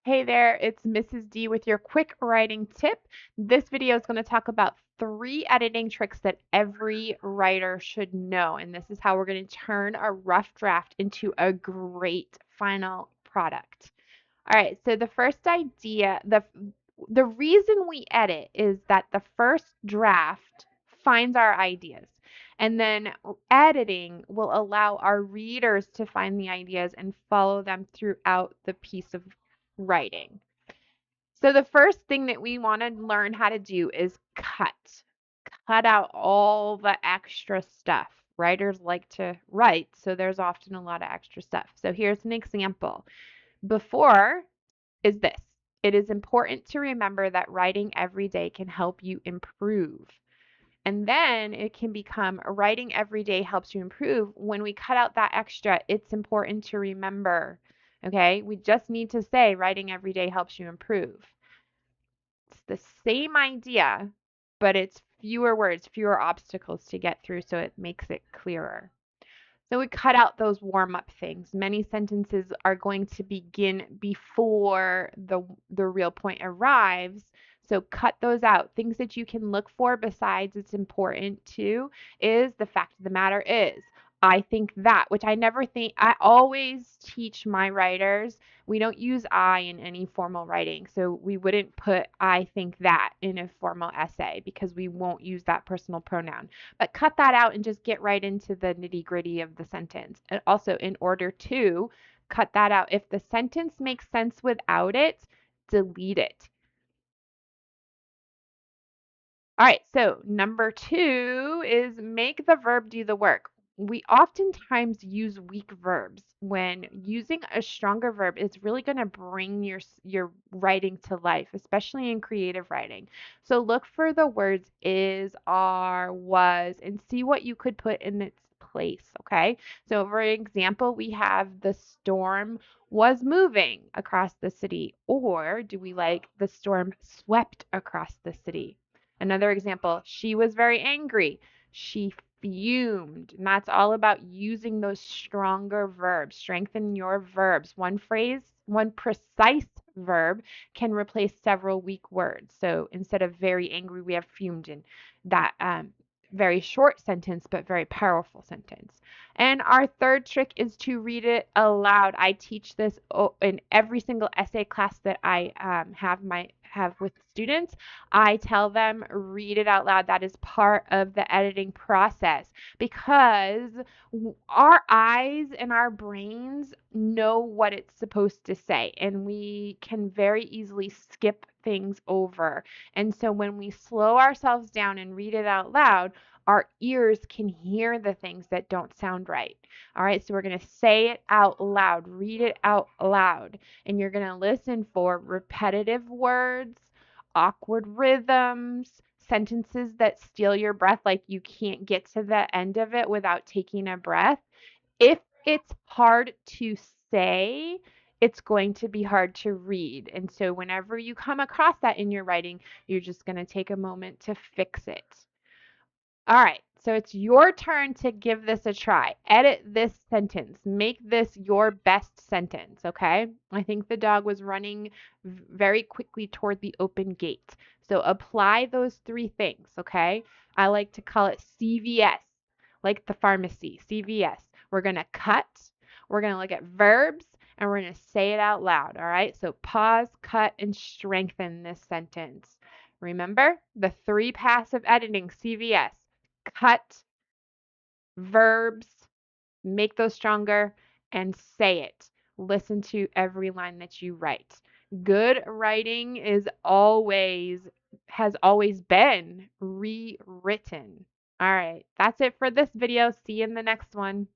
Hey there, it's Mrs. D with your quick writing tip. This video is going to talk about 3 editing tricks that every writer should know. And this is how we're going to turn a rough draft into a great final product. All right, so the first idea, the reason we edit is that the first draft finds our ideas. And then editing will allow our readers to find the ideas and follow them throughout the piece of writing. So the first thing that we want to learn how to do is cut. Cut out all the extra stuff. Writers like to write, so there's often a lot of extra stuff. So here's an example. Before is this. It is important to remember that writing every day can help you improve. And then it can become writing every day helps you improve. When we cut out that extra, it's important to remember. Okay? We just need to say writing every day helps you improve. It's the same idea, but it's fewer words, fewer obstacles to get through, so it makes it clearer. So we cut out those warm up things. Many sentences are going to begin before the real point arrives. So cut those out. Things that you can look for besides it's important to is the fact of the matter is. I think that, which I always teach my writers. We don't use I in any formal writing. So we wouldn't put I think that in a formal essay because we won't use that personal pronoun. But cut that out and just get right into the nitty-gritty of the sentence. And also, in order to cut that out, if the sentence makes sense without it, delete it. All right, so number 2 is make the verb do the work. We oftentimes use weak verbs when using a stronger verb is really going to bring your writing to life, especially in creative writing. So look for the words is, are, was, and see what you could put in its place, okay? So for example, we have the storm was moving across the city, or do we like the storm swept across the city? Another example, she was very angry. She fumed. And that's all about using those stronger verbs. Strengthen your verbs. One phrase, one precise verb can replace several weak words. So instead of very angry, we have fumed in that very short sentence, but very powerful sentence. And our third trick is to read it aloud. I teach this in every single essay class that I have with students. I tell them read it out loud. That is part of the editing process because our eyes and our brains know what it's supposed to say, and we can very easily skip things over. And so when we slow ourselves down and read it out loud, our ears can hear the things that don't sound right. All right, so we're going to say it out loud, read it out loud, and you're going to listen for repetitive words, awkward rhythms, sentences that steal your breath, like you can't get to the end of it without taking a breath. If it's hard to say, it's going to be hard to read. And so whenever you come across that in your writing, you're just going to take a moment to fix it. All right, so it's your turn to give this a try. Edit this sentence. Make this your best sentence, okay? I think the dog was running very quickly toward the open gate. So apply those 3 things, okay? I like to call it CVS, like the pharmacy, CVS. We're going to cut, we're going to look at verbs, and we're going to say it out loud, all right? So pause, cut, and strengthen this sentence. Remember the 3 passive editing CVS. Cut verbs, make those stronger, and say it. Listen to every line that you write. Good writing has always been rewritten. All right, that's it for this video. See you in the next one.